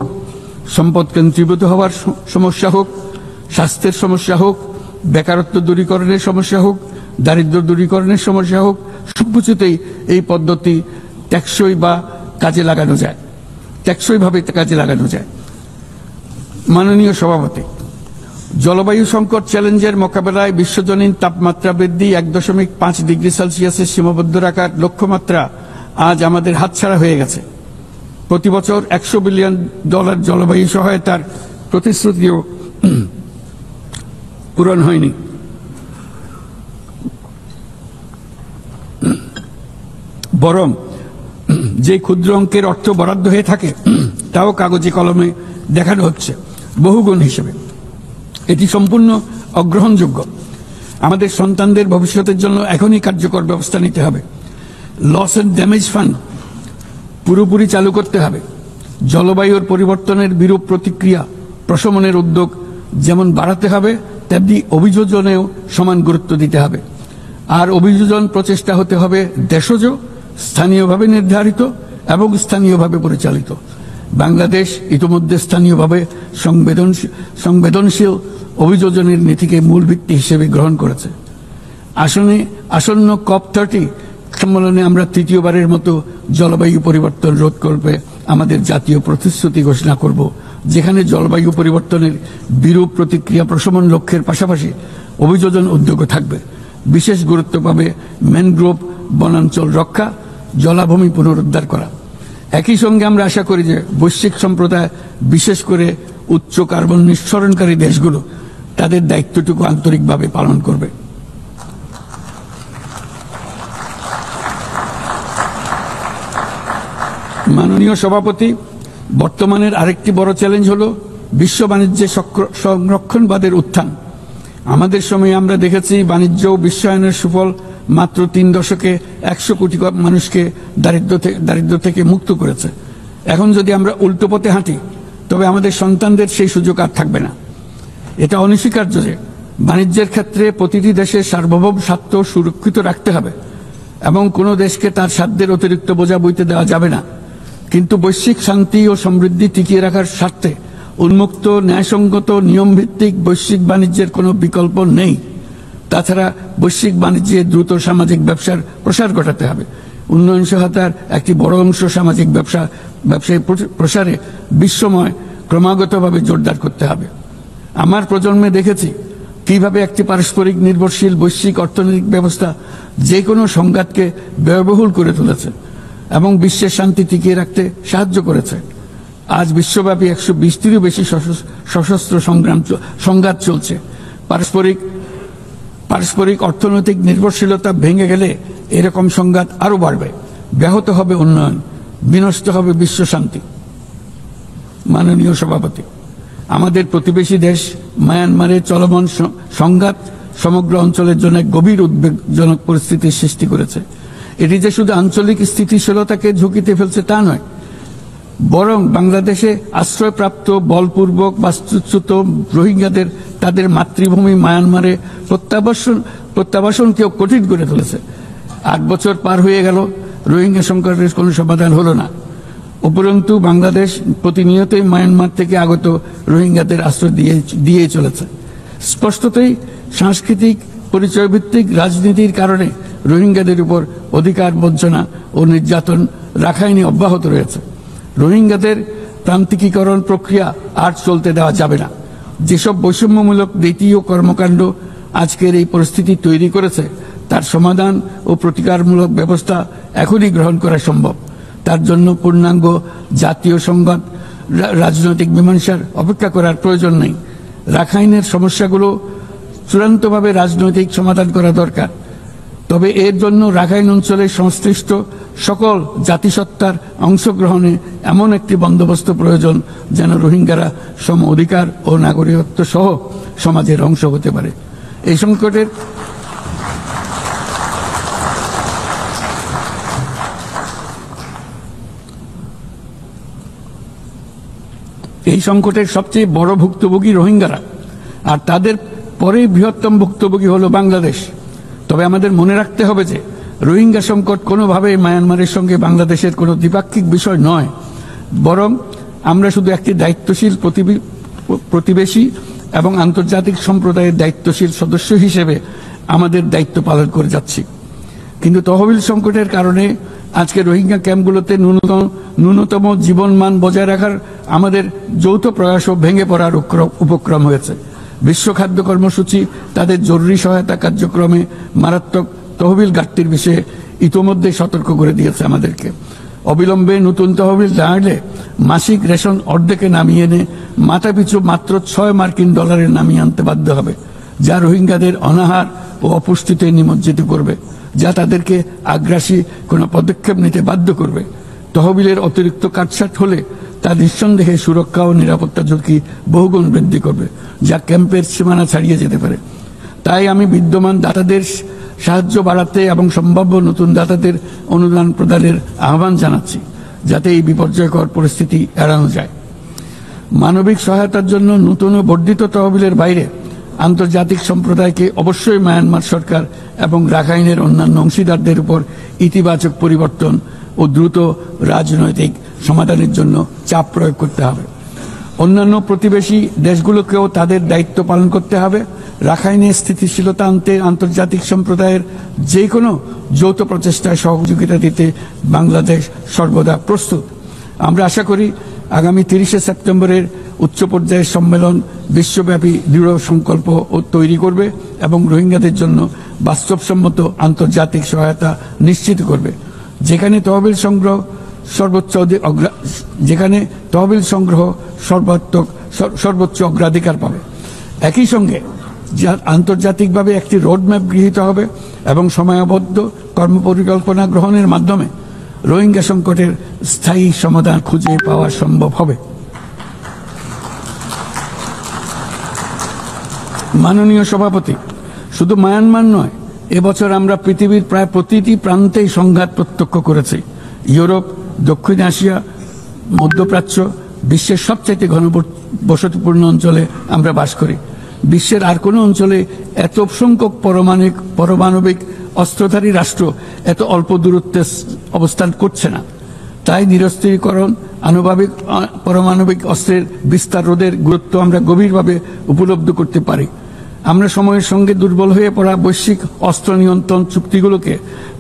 সম্পদ কেন্দ্রীভূত হওয়ার সমস্যা হোক, স্বাস্থ্যের সমস্যা হোক, বেকারত্ব দূরীকরণের সমস্যা হোক, দারিদ্র্য দূরীকরণের সমস্যা হোক, সবকিছুতেই এই পদ্ধতি টেকসইভাবে কাজে লাগানো যায়। মাননীয় সভাপতি, জলবায়ু সংকট চ্যালেঞ্জের মোকাবেলায় বিশ্বজনীন তাপমাত্রা বৃদ্ধি 1.5 ডিগ্রি সেলসিয়াসের সীমাবদ্ধ রাখার লক্ষ্যমাত্রা আজ আমাদের হাতছাড়া হয়ে গেছে। প্রতি বছর $100 বিলিয়ন জলবায়ু সহায়তার প্রতিশ্রুতিও পূরণ হয়নি। বরং যে ক্ষুদ্র অঙ্কের অর্থ বরাদ্দ হয়ে থাকে তাও কাগজে কলমে দেখানো হচ্ছে বহুগুণ হিসেবে। এটি সম্পূর্ণ অগ্রহণযোগ্য। আমাদের সন্তানদের ভবিষ্যতের জন্য এখনই কার্যকর ব্যবস্থা নিতে হবে। লস এন্ড ড্যামেজ ফান্ড পুরোপুরি চালু করতে হবে। জলবায়ুর পরিবর্তনের বিরূপ প্রতিক্রিয়া প্রশমনের উদ্যোগ যেমন বাড়াতে হবে, তেমনি অভিযোজনেও সমান গুরুত্ব দিতে হবে। আর অভিযোজন প্রচেষ্টা হতে হবে দেশজ, স্থানীয়ভাবে নির্ধারিত এবং স্থানীয়ভাবে পরিচালিত। বাংলাদেশ ইতিমধ্যে স্থানীয়ভাবে সংবেদনশীল অভিযোজনের নীতিকে মূল ভিত্তি হিসেবে গ্রহণ করেছে। আসন্ন COP30 সম্মেলনে আমরা তৃতীয়বারের মতো জলবায়ু পরিবর্তন রোধ করবে আমাদের জাতীয় প্রতিশ্রুতি ঘোষণা করব, যেখানে জলবায়ু পরিবর্তনের বিরূপ প্রতিক্রিয়া প্রশমন লক্ষ্যের পাশাপাশি অভিযোজন উদ্যোগও থাকবে। বিশেষ গুরুত্ব পাবে ম্যানগ্রোভ বনাঞ্চল রক্ষা, জলাভূমি পুনরুদ্ধার করা। একই সঙ্গে আমরা আশা করি যে বৈশ্বিক সম্প্রদায়, বিশেষ করে উচ্চ কার্বন নিঃসরণকারী দেশগুলো তাদের দায়িত্বটুকু আন্তরিকভাবে পালন করবে। মাননীয় সভাপতি, বর্তমানের আরেকটি বড় চ্যালেঞ্জ হলো বিশ্ব বাণিজ্যে সংরক্ষণবাদের উত্থান। আমাদের সময়ে আমরা দেখেছি বাণিজ্য ও বিশ্বায়নের সুফল মাত্র 3 দশকে 100 কোটি মানুষকে দারিদ্র্য থেকে মুক্ত করেছে। এখন যদি আমরা উল্টো পথে হাঁটি তবে আমাদের সন্তানদের সেই সুযোগ আর থাকবে না। এটা অনস্বীকার্য যে বাণিজ্যের ক্ষেত্রে প্রতিটি দেশের সার্বভৌম স্বার্থ সুরক্ষিত রাখতে হবে এবং কোনো দেশকে তার সাধ্যের অতিরিক্ত বোঝা বইতে দেওয়া যাবে না। কিন্তু বৈশ্বিক শান্তি ও সমৃদ্ধি টিকিয়ে রাখার স্বার্থে উন্মুক্ত, ন্যায়সঙ্গত, নিয়মভিত্তিক বৈশ্বিক বাণিজ্যের কোনো বিকল্প নেই। তাছাড়া বৈশ্বিক বাণিজ্যে দ্রুত সামাজিক ব্যবসার প্রসার ঘটাতে হবে। উন্নয়ন সহায়তার একটি বড় অংশ সামাজিক ব্যবসায় প্রসারে বিশ্বময় ক্রমাগতভাবে জোরদার করতে হবে। আমার প্রজন্মে দেখেছি কিভাবে একটি পারস্পরিক নির্ভরশীল বৈশ্বিক অর্থনৈতিক ব্যবস্থা যে কোনো সংঘাতকে ব্যয়বহুল করে তুলেছে এবং বিশ্বের শান্তি টিকিয়ে রাখতে সাহায্য করেছে। আজ বিশ্বব্যাপী 120টিরও বেশি সশস্ত্র সংঘাত চলছে। পারস্পরিক অর্থনৈতিক নির্ভরশীলতা ভেঙে গেলে এরকম সংঘাত আরো বাড়বে, ব্যাহত হবে উন্নয়ন, বিনষ্ট হবে বিশ্ব শান্তি। মাননীয় সভাপতি, আমাদের প্রতিবেশী দেশ মায়ানমারের চলমান সংঘাত সমগ্র অঞ্চলের জন্য গভীর উদ্বেগজনক পরিস্থিতির সৃষ্টি করেছে। এটি যে শুধু আঞ্চলিক স্থিতিশীলতাকে ঝুঁকিতে ফেলছে তা নয়, বরং বাংলাদেশে আশ্রয়প্রাপ্ত বলপূর্বক বাস্তুচ্যুত রোহিঙ্গাদের তাদের মাতৃভূমি মায়ানমারে প্রত্যাবাসনকেও কঠিন করে তুলেছে। 8 বছর পার হয়ে গেল, রোহিঙ্গা সংকটের কোনো সমাধান হলো না। উপরন্তু বাংলাদেশ প্রতিনিয়তই মায়ানমার থেকে আগত রোহিঙ্গাদের আশ্রয় দিয়েই চলেছে। স্পষ্টতই সাংস্কৃতিক পরিচয়ভিত্তিক রাজনীতির কারণে রোহিঙ্গাদের উপর অধিকার বঞ্চনা ও নির্যাতন রাখাইনে অব্যাহত রয়েছে। রোহিঙ্গাদের প্রান্তিকীকরণ প্রক্রিয়া আর চলতে দেওয়া যাবে না। যেসব বৈষম্যমূলক নীতি ও কর্মকাণ্ড আজকের এই পরিস্থিতি তৈরি করেছে তার সমাধান ও প্রতিকারমূলক ব্যবস্থা এখনই গ্রহণ করা সম্ভব। তার জন্য পূর্ণাঙ্গ জাতীয় সংঘাত রাজনৈতিক মীমাংসার অপেক্ষা করার প্রয়োজন নেই। রাখাইনের সমস্যাগুলো চূড়ান্তভাবে রাজনৈতিক সমাধান করা দরকার। তবে এর জন্য রাখাইন অঞ্চলের সংশ্লিষ্ট সকল জাতিসত্তার অংশগ্রহণে এমন একটি বন্দোবস্ত প্রয়োজন যেন রোহিঙ্গারা সম অধিকার ও নাগরিকত্ব সহ সমাজের অংশ হতে পারে। এই সংকটের সবচেয়ে বড় ভুক্তভোগী রোহিঙ্গারা, আর তাদের পরে বৃহত্তম ভুক্তভোগী হলো বাংলাদেশ। তবে আমাদের মনে রাখতে হবে যে রোহিঙ্গা সংকট কোনোভাবে মায়ানমারের সঙ্গে বাংলাদেশের কোনো দ্বিপাক্ষিক বিষয় নয়, বরং আমরা শুধু একটি দায়িত্বশীল প্রতিবেশী এবং আন্তর্জাতিক সম্প্রদায়ের দায়িত্বশীল সদস্য হিসেবে আমাদের দায়িত্ব পালন করে যাচ্ছি। কিন্তু তহবিল সংকটের কারণে আজকে রোহিঙ্গা ক্যাম্পগুলোতে ন্যূনতম জীবনমান বজায় রাখার আমাদের যৌথ প্রয়াসও ভেঙে পড়ার উপক্রম হয়েছে। বিশ্ব খাদ্য কর্মসূচি তাদের জরুরি সহায়তা কার্যক্রমে মারাত্মক তহবিল ঘাটতির বিষয়ে ইতোমধ্যে সতর্ক করে দিয়েছে আমাদেরকে। অবিলম্বে নতুন তহবিল না এলে মাসিক রেশন অর্ধেকে নামিয়ে এনে মাথাপিছু মাত্র $6 নামিয়ে আনতে বাধ্য হবে, যা রোহিঙ্গাদের অনাহার ও অপুষ্টিতে নিমজ্জিত করবে, যা তাদেরকে আগ্রাসী কোনো পদক্ষেপ নিতে বাধ্য করবে। তহবিলের অতিরিক্ত কাটছাট হলে তা নিঃসন্দেহে সুরক্ষা ও নিরাপত্তা ঝুঁকি বহুগুণ বৃদ্ধি করবে, যা ক্যাম্পের সীমানা ছাড়িয়ে যেতে পারে। তাই আমি বিদ্যমান দাতাদের সাহায্য বাড়াতে এবং সম্ভাব্য নতুন দাতাদের অনুদান প্রদানের আহ্বান জানাচ্ছি, যাতে এই বিপর্যয়কর পরিস্থিতি এড়ানো যায়। মানবিক সহায়তার জন্য নতুন ও বর্ধিত তহবিলের বাইরে আন্তর্জাতিক সম্প্রদায়কে অবশ্যই মায়ানমার সরকার এবং রাখাইনের অন্যান্য অংশীদারদের উপর ইতিবাচক পরিবর্তন ও দ্রুত রাজনৈতিক সমাধানের জন্য চাপ প্রয়োগ করতে হবে। অন্যান্য প্রতিবেশী দেশগুলোকেও তাদের দায়িত্ব পালন করতে হবে। রাখাইনে স্থিতিশীলতা আনতে আন্তর্জাতিক সম্প্রদায়ের যে কোনো যৌথ প্রচেষ্টায় সহযোগিতা দিতে বাংলাদেশ সর্বদা প্রস্তুত। আমরা আশা করি আগামী 30 সেপ্টেম্বরের উচ্চ পর্যায়ের সম্মেলন বিশ্বব্যাপী দৃঢ় সংকল্প তৈরি করবে এবং রোহিঙ্গাদের জন্য বাস্তবসম্মত আন্তর্জাতিক সহায়তা নিশ্চিত করবে, যেখানে তহবিল সংগ্রহ সর্বোচ্চ অগ্রাধিকার পাবে। একই সঙ্গে আন্তর্জাতিকভাবে একটি রোডম্যাপ গৃহীত হবে এবং সময়বদ্ধ কর্মপরিকল্পনা গ্রহণের মাধ্যমে রোহিঙ্গা সংকটের স্থায়ী সমাধান খুঁজে পাওয়া সম্ভব হবে। মাননীয় সভাপতি, শুধু মায়ানমার নয়, এবছর আমরা পৃথিবীর প্রায় প্রতিটি প্রান্তেই সংঘাত প্রত্যক্ষ করেছি। ইউরোপ, দক্ষিণ এশিয়া, মধ্যপ্রাচ্য, বিশ্বের সবচেয়ে ঘনবসতিপূর্ণ অঞ্চলে আমরা বাস করি। বিশ্বের আর কোনো অঞ্চলে এত সংখ্যক পারমাণবিক অস্ত্রধারী রাষ্ট্র এত অল্প দূরত্বে অবস্থান করছে না। তাই নিরস্ত্রীকরণ, পারমাণবিক অস্ত্রের বিস্তার রোধের গুরুত্ব আমরা গভীরভাবে উপলব্ধি করতে পারি। আমরা সময়ের সঙ্গে দুর্বল হয়ে পড়া বৈশ্বিক অস্ত্র নিয়ন্ত্রণ চুক্তিগুলোকে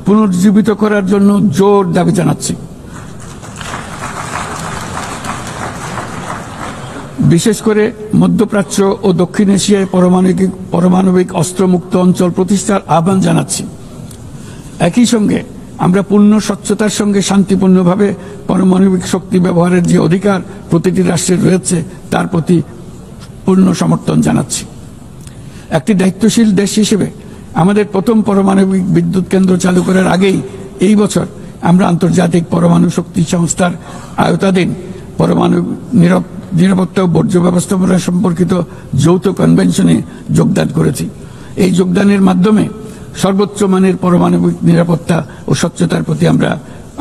পুনর্জীবিত করার জন্য জোর দাবি জানাচ্ছি। বিশেষ করে মধ্যপ্রাচ্য ও দক্ষিণ এশিয়ায় পারমাণবিক অস্ত্রমুক্ত অঞ্চল প্রতিষ্ঠার আহ্বান জানাচ্ছি। একই সঙ্গে আমরা পূর্ণ স্বচ্ছতার সঙ্গে শান্তিপূর্ণভাবে পারমাণবিক শক্তি ব্যবহারের যে অধিকার প্রতিটি রাষ্ট্রের রয়েছে তার প্রতি পূর্ণ সমর্থন জানাচ্ছি। একটি দায়িত্বশীল দেশ হিসেবে আমাদের প্রথম পারমাণবিক বিদ্যুৎ কেন্দ্র চালু করার আগেই এই বছর আমরা আন্তর্জাতিক পরমাণু শক্তি সংস্থার আওতাধীন পরমাণু নিরাপত্তা ও বর্জ্য ব্যবস্থাপনা সম্পর্কিত যৌথ কনভেনশনে যোগদান করেছি। এই যোগদানের মাধ্যমে সর্বোচ্চ মানের পারমাণবিক নিরাপত্তা ও স্বচ্ছতার প্রতি আমরা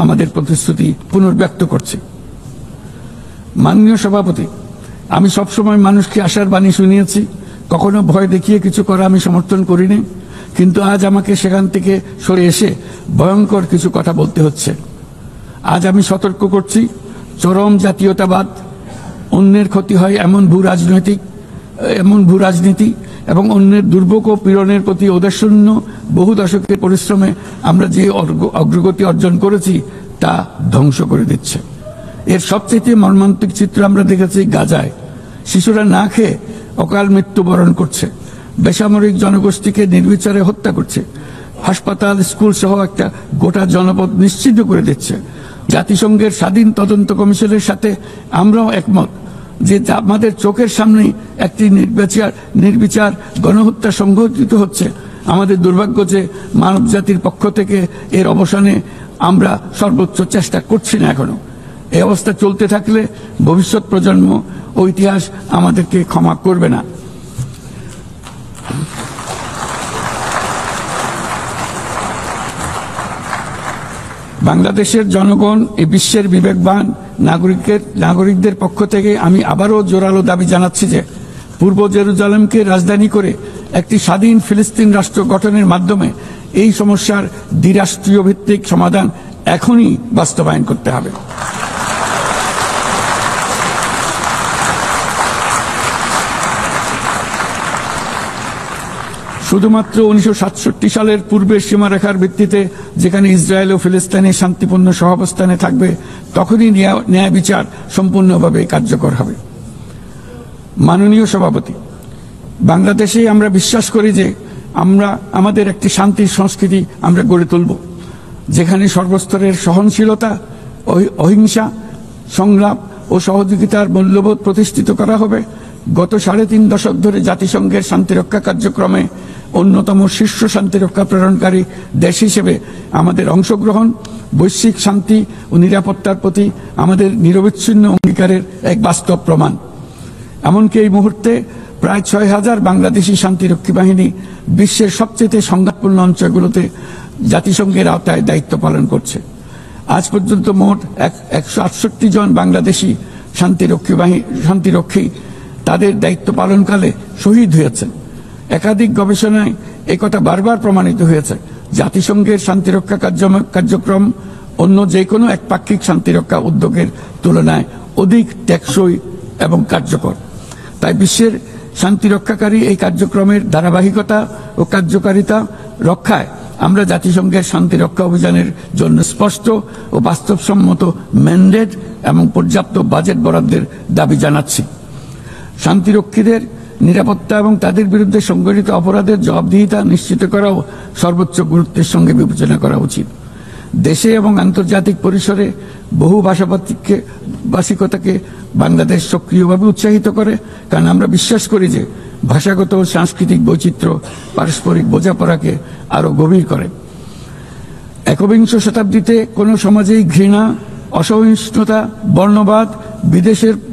আমাদের প্রতিশ্রুতি পুনর্ব্যক্ত করছি। মাননীয় সভাপতি, আমি সবসময় মানুষকে আশার বাণী শুনিয়েছি, কখনো ভয় দেখিয়ে কিছু করা আমি সমর্থন করিনি, কিন্তু আজ আমাকে সেখান থেকে সরে এসে ভয়ঙ্কর কিছু কথা বলতে হচ্ছে। আজ আমি সতর্ক করছি, চরম জাতীয়তাবাদ, অন্যের ক্ষতি হয় এমন ভূ রাজনীতি এবং অন্যের দুর্ভোগ ও পীড়নের প্রতি ওদেশশূন্য বহু দশকের পরিশ্রমে আমরা যে অগ্রগতি অর্জন করেছি তা ধ্বংস করে দিচ্ছে। এর সবচেয়ে মর্মান্তিক চিত্র আমরা দেখেছি গাজায়। শিশুরা না খেয়ে অকাল মৃত্যুবরণ করছে, বেসামরিক জনগোষ্ঠীকে নির্বিচারে হত্যা করছে, হাসপাতাল, স্কুল সহ একটা গোটা জনপদ নিশ্চিহ্ন করে দিচ্ছে। জাতিসংঘের স্বাধীন তদন্ত কমিশনের সাথে আমরাও একমত যে আমাদের চোখের সামনেই একটি নির্বিচার গণহত্যা সংঘটিত হচ্ছে। আমাদের দুর্ভাগ্য যে মানব জাতির পক্ষ থেকে এর অবসানে আমরা সর্বোচ্চ চেষ্টা করছি না এখনো। এই অবস্থা চলতে থাকলে ভবিষ্যৎ প্রজন্ম ও ইতিহাস আমাদেরকে ক্ষমা করবে না। বাংলাদেশের জনগণ এই বিশ্বের বিবেকবান নাগরিকদের পক্ষ থেকে আমি আবারও জোরালো দাবি জানাচ্ছি যে পূর্ব জেরুজালেমকে রাজধানী করে একটি স্বাধীন ফিলিস্তিন রাষ্ট্র গঠনের মাধ্যমে এই সমস্যার দ্বিরাষ্ট্রীয় ভিত্তিক সমাধান এখনই বাস্তবায়ন করতে হবে। শুধুমাত্র 1967 সালের পূর্বের সীমারেখার ভিত্তিতে যেখানে ইসরায়েল ও ফিলিস্তিনে শান্তিপূর্ণ সহাবস্থানে থাকবে তখনই ন্যায় বিচার সম্পূর্ণভাবে কার্যকর হবে। মাননীয় সভাপতি, বাংলাদেশে আমরা বিশ্বাস করি যে আমাদের একটি শান্তির সংস্কৃতি আমরা গড়ে তুলব, যেখানে সর্বস্তরের সহনশীলতা, অহিংসা, সংলাপ ও সহযোগিতার মূল্যবোধ প্রতিষ্ঠিত করা হবে। গত 3.5 দশক ধরে জাতিসংঘের শান্তিরক্ষা কার্যক্রমে অন্যতম শীর্ষ শান্তিরক্ষা প্রেরণকারী দেশ হিসেবে আমাদের অংশগ্রহণ বৈশ্বিক শান্তি ও নিরাপত্তার প্রতি আমাদের নিরবিচ্ছিন্ন অঙ্গীকারের এক বাস্তব প্রমাণ। এমনকি এই মুহূর্তে প্রায় 6,000 বাংলাদেশি শান্তিরক্ষী বাহিনী বিশ্বের সবচেয়ে সংঘাতপূর্ণ অঞ্চলগুলোতে জাতিসংঘের আওতায় দায়িত্ব পালন করছে। আজ পর্যন্ত মোট 168 জন বাংলাদেশি শান্তিরক্ষী তাদের দায়িত্ব পালনকালে শহীদ হয়েছেন। একাধিক গবেষণায় একথা বারবার প্রমাণিত হয়েছে। জাতিসংঘের শান্তিরক্ষা কার্যক্রম অন্য যে কোনো একপাক্ষিক শান্তিরক্ষা উদ্যোগের তুলনায় অধিক টেকসই এবং কার্যকর। তাই বিশ্বের শান্তিরক্ষাকারী এই কার্যক্রমের ধারাবাহিকতা ও কার্যকারিতা রক্ষায় আমরা জাতিসংঘের শান্তিরক্ষা অভিযানের জন্য স্পষ্ট ও বাস্তবসম্মত ম্যান্ডেট এবং পর্যাপ্ত বাজেট বরাদ্দের দাবি জানাচ্ছি। শান্তিরক্ষীদের নিরাপত্তা এবং তাদের বিরুদ্ধে সংঘটিত অপরাধের জবাবদিহিতা নিশ্চিত করাও সর্বোচ্চ গুরুত্বের সঙ্গে বিবেচনা করা উচিত। দেশে এবং আন্তর্জাতিক পরিসরে বহু ভাষিকতাকে বাংলাদেশ সক্রিয়ভাবে উৎসাহিত করে, কারণ আমরা বিশ্বাস করি যে ভাষাগত ও সাংস্কৃতিক বৈচিত্র্য পারস্পরিক বোঝাপড়াকে আরো গভীর করে। একবিংশ শতাব্দীতে কোনো সমাজেই ঘৃণা, অসহিষ্ণুতা, বর্ণবাদ,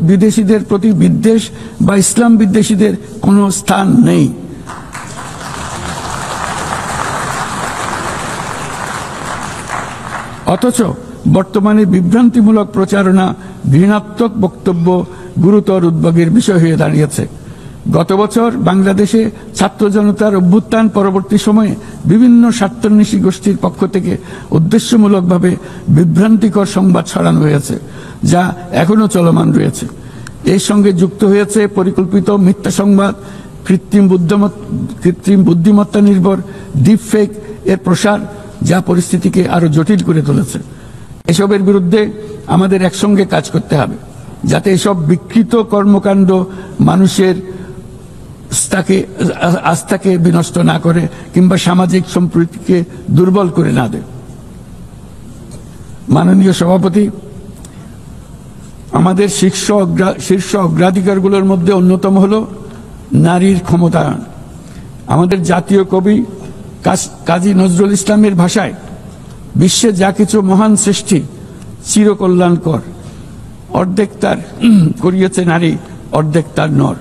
বিদেশিদের প্রতি বিদ্বেষ বা ইসলাম বিদ্বেষীদের কোনো স্থান নেই। অথচ বর্তমানে বিভ্রান্তিমূলক প্রচারণা, ঘৃণাত্মক বক্তব্য গুরুতর উদ্বেগের বিষয় হয়ে দাঁড়িয়েছে। গত বছর বাংলাদেশে ছাত্র জনতার অভ্যুত্থান পরবর্তী সময়ে বিভিন্ন স্বার্থান্বেষী গোষ্ঠীর পক্ষ থেকে উদ্দেশ্যমূলকভাবে বিভ্রান্তিকর সংবাদ ছড়ানো হয়েছে, যা এখনো চলমান রয়েছে। এর সঙ্গে যুক্ত হয়েছে পরিকল্পিত মিথ্যা সংবাদ, কৃত্রিম বুদ্ধিমত্তা নির্ভর ডিপফেক এর প্রসার, যা পরিস্থিতিকে আরো জটিল করে তুলেছে। এসবের বিরুদ্ধে আমাদের একসঙ্গে কাজ করতে হবে, যাতে এসব বিকৃত কর্মকাণ্ড মানুষের আস্থাকে বিনষ্ট না করে কিংবা সামাজিক সম্প্রীতিকে দুর্বল করে না দেয়। মাননীয় সভাপতি, আমাদের শীর্ষ অগ্রাধিকারগুলোর মধ্যে অন্যতম হল নারীর ক্ষমতায়ন। আমাদের জাতীয় কবি কাজী নজরুল ইসলামের ভাষায়, বিশ্বে যা কিছু মহান সৃষ্টি চিরকল্যাণকর, অর্ধেক তার করিয়েছে নারী, অর্ধেক তার নর।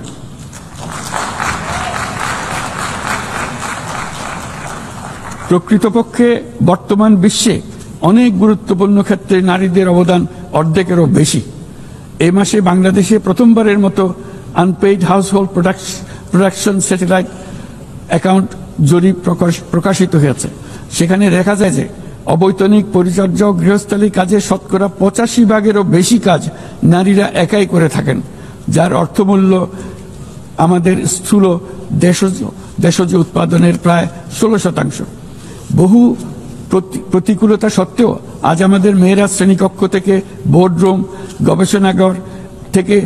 প্রকৃতপক্ষে বর্তমান বিশ্বে অনেক গুরুত্বপূর্ণ ক্ষেত্রে নারীদের অবদান অর্ধেকেরও বেশি। এই মাসে বাংলাদেশে প্রথমবারের মতো unpaid household production satellite account জরিপ প্রকাশিত হয়েছে। সেখানে দেখা যায় যে অবৈতনিক পরিচর্যা ও গৃহস্থালী কাজে শতকরা 85% বেশি কাজ নারীরা একাই করে থাকেন, যার অর্থমূল্য আমাদের স্থূল দেশজ উৎপাদনের প্রায় 16%। বহু প্রতিকূলতা সত্ত্বেও আজ আমাদের মেয়েরা শ্রেণীকক্ষ থেকে বোর্ডরুম, গবেষণাগার থেকে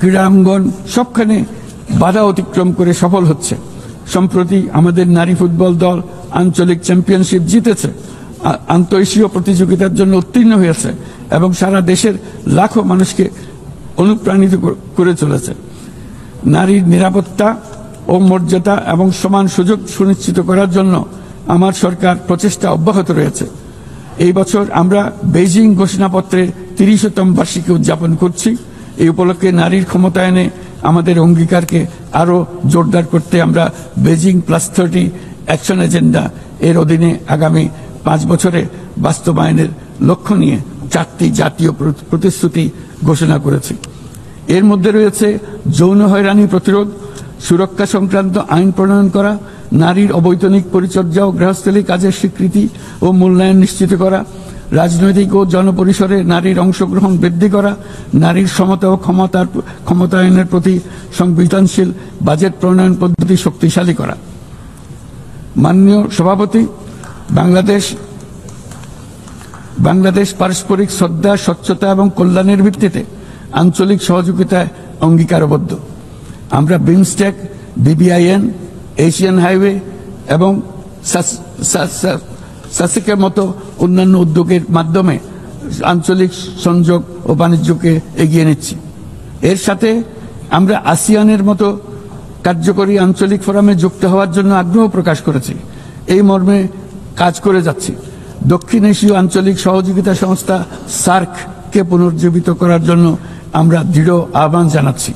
ক্রীড়াঙ্গন সবখানে বাধা অতিক্রম করে সফল হচ্ছে। সম্প্রতি আমাদের নারী ফুটবল দল আঞ্চলিক চ্যাম্পিয়নশিপ জিতেছে। আন্তঃএশীয় প্রতিযোগিতার জন্য উত্তীর্ণ হয়েছে এবং সারা দেশের লাখো মানুষকে অনুপ্রাণিত করে চলেছে। নারীর নিরাপত্তা ও মর্যাদা এবং সমান সুযোগ সুনিশ্চিত করার জন্য আমার সরকার প্রচেষ্টা অব্যাহত রয়েছে। এই বছর আমরা বেইজিং ঘোষণাপত্রের ৩০তম বার্ষিকী উদযাপন করছি। এই উপলক্ষে নারীর ক্ষমতায়নে আমাদের অঙ্গীকারকে আরও জোরদার করতে আমরা বেইজিং +30 অ্যাকশন এজেন্ডা এর অধীনে আগামী 5 বছরে বাস্তবায়নের লক্ষ্য নিয়ে 4টি জাতীয় প্রতিশ্রুতি ঘোষণা করেছি। এর মধ্যে রয়েছে যৌন হয়রানি প্রতিরোধ, সুরক্ষা সংক্রান্ত আইন প্রণয়ন করা, নারীর অবৈতনিক পরিচর্যা ও গৃহস্থলী কাজের স্বীকৃতি ও মূল্যায়ন নিশ্চিত করা, রাজনৈতিক ও জনপরিসরে নারীর অংশগ্রহণ বৃদ্ধি করা, নারীর সমতা ও ক্ষমতায়নের প্রতি সংবেদনশীল বাজেট প্রণয়ন পদ্ধতি শক্তিশালী করা। মাননীয় সভাপতি, বাংলাদেশ পারস্পরিক শ্রদ্ধা, স্বচ্ছতা এবং কল্যাণের ভিত্তিতে আঞ্চলিক সহযোগিতায় অঙ্গীকারবদ্ধ। আমরা বিমস্টেক, BBIN, এশিয়ান হাইওয়ে এবং সাসেকের মতো অন্যান্য উদ্যোগের মাধ্যমে আঞ্চলিক সংযোগ ও বাণিজ্যকে এগিয়ে নিচ্ছি। এর সাথে আমরা আসিয়ানের মতো কার্যকরী আঞ্চলিক ফোরামে যুক্ত হওয়ার জন্য আগ্রহ প্রকাশ করেছি। এই মর্মে কাজ করে যাচ্ছি। দক্ষিণ এশীয় আঞ্চলিক সহযোগিতা সংস্থা SAARC-কে পুনর্জীবিত করার জন্য আমরা দৃঢ় আহ্বান জানাচ্ছি।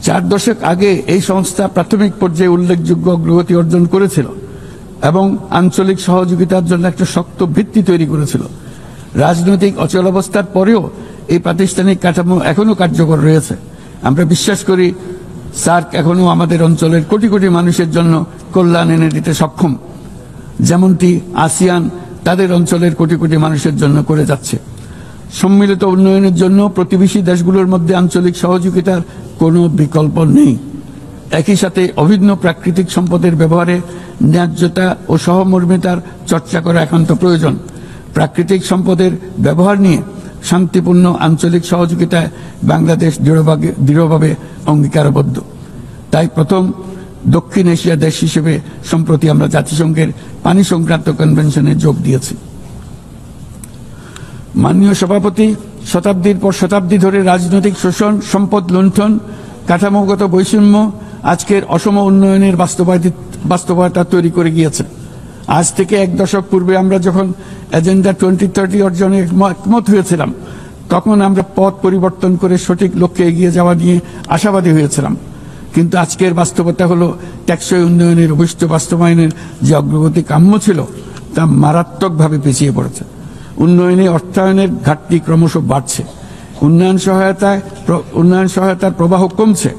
4 দশক আগে এই সংস্থা প্রাথমিক পর্যায়ে উল্লেখযোগ্য অগ্রগতি অর্জন করেছিল এবং আঞ্চলিক সহযোগিতার জন্য একটা শক্ত ভিত্তি তৈরি করেছিল। রাজনৈতিক অচলাবস্থার পরেও এই প্রাতিষ্ঠানিক কাঠামো এখনো কার্যকর রয়েছে। আমরা বিশ্বাস করি SAARC এখনো আমাদের অঞ্চলের কোটি কোটি মানুষের জন্য কল্যাণ এনে দিতে সক্ষম, যেমনটি আসিয়ান তাদের অঞ্চলের কোটি কোটি মানুষের জন্য করে যাচ্ছে। সম্মিলিত উন্নয়নের জন্য প্রতিবেশী দেশগুলোর মধ্যে আঞ্চলিক সহযোগিতার কোনো বিকল্প নেই। একই সাথে অভিন্ন প্রাকৃতিক সম্পদের ব্যবহারে ন্যায্যতা ও সহমর্মিতার চর্চা করা একান্ত প্রয়োজন। প্রাকৃতিক সম্পদের ব্যবহার নিয়ে শান্তিপূর্ণ আঞ্চলিক সহযোগিতায় বাংলাদেশ দৃঢ়ভাবে অঙ্গীকারবদ্ধ। তাই প্রথম দক্ষিণ এশিয়া দেশ হিসেবে সম্প্রতি আমরা জাতিসংঘের পানি সংক্রান্ত কনভেনশনে যোগ দিয়েছি। মাননীয় সভাপতি, শতাব্দীর পর শতাব্দী ধরে রাজনৈতিক শোষণ, সম্পদ লুণ্ঠন, কাঠামোগত বৈষম্য আজকের অসম উন্নয়নের বাস্তবতা তৈরি করে গিয়েছে। আজ থেকে 1 দশক পূর্বে আমরা যখন এজেন্ডা 2030 অর্জনে একমত হয়েছিলাম, তখন আমরা পথ পরিবর্তন করে সঠিক লক্ষ্যে এগিয়ে যাওয়া নিয়ে আশাবাদী হয়েছিলাম। কিন্তু আজকের বাস্তবতা হলো টেকসই উন্নয়নের অভিষ্ট বাস্তবায়নের যে অগ্রগতি কাম্য ছিল তা মারাত্মকভাবে পিছিয়ে পড়েছে। উন্নয়নে অর্থায়নের ঘাটতি ক্রমশ বাড়ছে। উন্নয়ন সহায়তার প্রবাহ কমছে।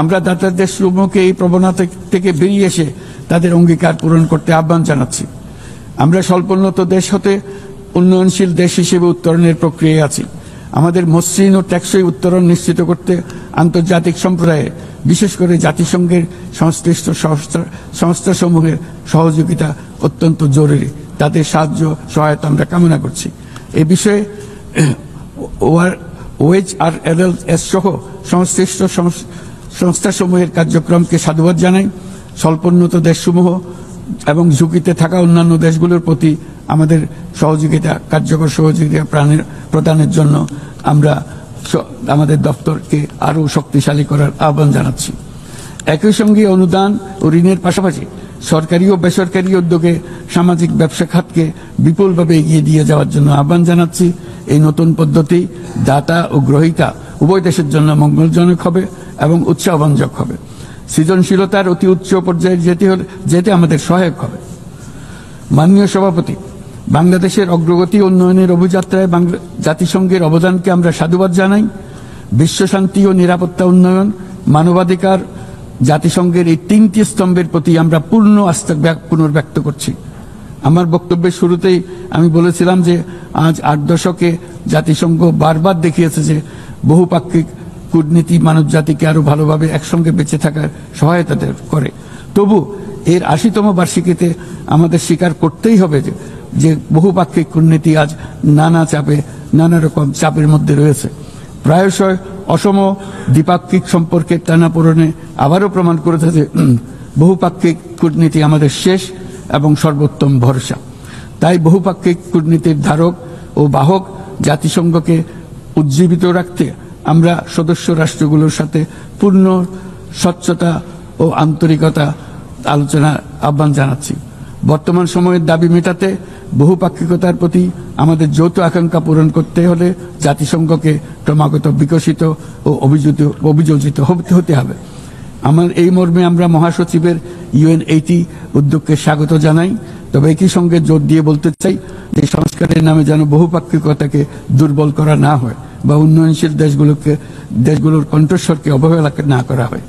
আমরা দাতার দেশসমূহকে এই প্রবণতা থেকে বেরিয়ে এসে তাদের অঙ্গীকার পূরণ করতে আহ্বান জানাচ্ছি। আমরা স্বল্পোন্নত দেশ হতে উন্নয়নশীল দেশ হিসেবে উত্তরণের প্রক্রিয়ায় আছি। আমাদের মসৃণ ও টেকসই উত্তরণ নিশ্চিত করতে আন্তর্জাতিক সম্প্রদায়ে, বিশেষ করে জাতিসংঘের সংশ্লিষ্ট সংস্থাসমূহের সহযোগিতা অত্যন্ত জরুরি। তাদের সাহায্য সহায়তা আমরা কামনা করছি। এ বিষয়ে OHRLS সহ সংশ্লিষ্ট সংস্থাসমূহের কার্যক্রমকে সাধুবাদ জানাই। স্বল্পোন্নত দেশসমূহ এবং ঝুঁকিতে থাকা অন্যান্য দেশগুলোর প্রতি আমাদের কার্যকর সহযোগিতা প্রদানের জন্য আমরা আমাদের দপ্তরকে আরও শক্তিশালী করার আহ্বান জানাচ্ছি। একই সঙ্গে অনুদান ও ঋণের পাশাপাশি সরকারি ও বেসরকারি উদ্যোগে সামাজিক ব্যবসা খাতকে বিপুলভাবে এগিয়ে দিয়ে যাওয়ার জন্য আহ্বান জানাচ্ছি। এই নতুন পদ্ধতি দাতা ও গ্রহীতা উভয় দেশের জন্য মঙ্গলজনক হবে এবং উৎসাহব্যঞ্জক হবে। সৃজনশীলতার অতি উচ্চ পর্যায়ে যেতে আমাদের সহায়ক হবে। মাননীয় সভাপতি, বাংলাদেশের অগ্রগতি উন্নয়নের অভিযাত্রায় জাতিসংঘের অবদানকে আমরা সাধুবাদ জানাই। বিশ্বশান্তি ও নিরাপত্তা উন্নয়ন, মানবাধিকার, জাতিসংঘের এই 3টি স্তম্ভের প্রতি আমরা পূর্ণ আস্থা পুনর্ব্যক্ত করছি। আমার বক্তব্যের শুরুতেই আমি বলেছিলাম যে আজ 8 দশকে জাতিসংঘ বারবার দেখিয়েছে যে বহুপাক্ষিক কূটনীতি মানব জাতিকে আরো ভালোভাবে একসঙ্গে বেঁচে থাকার সহায়তা করে। তবু এর 80তম বার্ষিকীতে আমাদের স্বীকার করতেই হবে যে বহুপাক্ষিক কূটনীতি আজ নানা রকম চাপের মধ্যে রয়েছে। প্রায়শই অসম দ্বিপাক্ষিক সম্পর্কের টানাপোড়েনে আবারও প্রমাণ করেছে যে বহুপাক্ষিক কূটনীতি আমাদের শেষ এবং সর্বোত্তম ভরসা। তাই বহুপাক্ষিক কূটনীতির ধারক ও বাহক জাতিসংঘকে উজ্জীবিত রাখতে আমরা সদস্য রাষ্ট্রগুলোর সাথে পূর্ণ স্বচ্ছতা ও আন্তরিকতা আলোচনা আহ্বান জানাচ্ছি। বর্তমান সময়ের দাবি মেটাতে বহুপাক্ষিকতার প্রতি আমাদের যৌথ আকাঙ্ক্ষা পূরণ করতে হলে জাতিসংঘকে ক্রমাগত বিকশিত ও অভিযোজিত হতে হবে। আমার এই মর্মে আমরা মহাসচিবের UN80 উদ্যোগকে স্বাগত জানাই। তবে একই সঙ্গে জোর দিয়ে বলতে চাই যে সংস্কারের নামে যেন বহুপাক্ষিকতাকে দুর্বল করা না হয় বা উন্নয়নশীল দেশগুলোর কণ্ঠস্বরকে অবহেলা না করা হয়।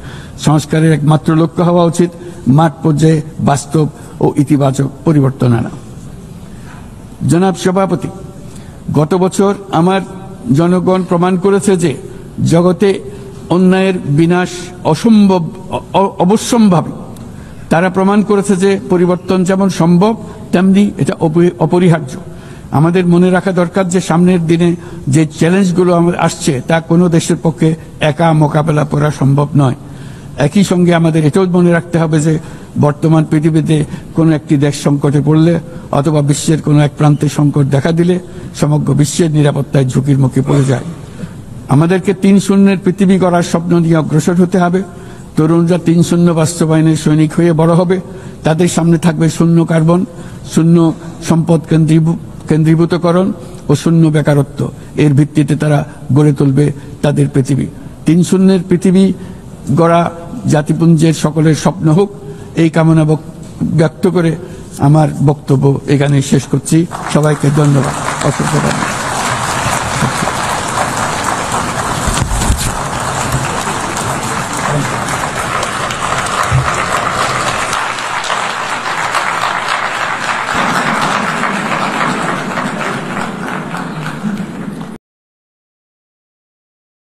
সংস্কারের একমাত্র লক্ষ্য হওয়া উচিত মাঠ পর্যায়ে বাস্তব ও ইতিবাচক পরিবর্তন আনা। জনাব সভাপতি, গত বছর আমার জনগণ প্রমাণ করেছে যে জগতে অন্যায়ের বিনাশ অবশ্যম্ভাবী। তারা প্রমাণ করেছে যে পরিবর্তন যেমন সম্ভব তেমনি এটা অপরিহার্য। আমাদের মনে রাখা দরকার যে সামনের দিনে যে চ্যালেঞ্জগুলো আসছে তা কোনো দেশের পক্ষে একা মোকাবেলা করা সম্ভব নয়। একই সঙ্গে আমাদের এটাও মনে রাখতে হবে যে বর্তমান পৃথিবীতে কোনো একটি দেশ সংকটে পড়লে অথবা বিশ্বের কোনো এক প্রান্তে সংকট দেখা দিলে সমগ্র বিশ্বের নিরাপত্তায় ঝুঁকির মুখে পড়ে যায়। আমাদেরকে ৩-০ পৃথিবী গড়ার স্বপ্ন নিয়ে অগ্রসর হতে হবে। তরুণরা ৩-০ বাস্তবায়নের সৈনিক হয়ে বড় হবে। তাদের সামনে থাকবে শূন্য কার্বন, শূন্য সম্পদ কেন্দ্রীভূতকরণ ও শূন্য বেকারত্ব। এর ভিত্তিতে তারা গড়ে তুলবে তাদের পৃথিবী। ৩-০ পৃথিবী গড়া জাতিপুঞ্জের সকলের স্বপ্ন হোক, এই কামনা ব্যক্ত করে আমার বক্তব্য এখানে শেষ করছি। সবাইকে ধন্যবাদ, অসংখ্য ধন্যবাদ। Thank you.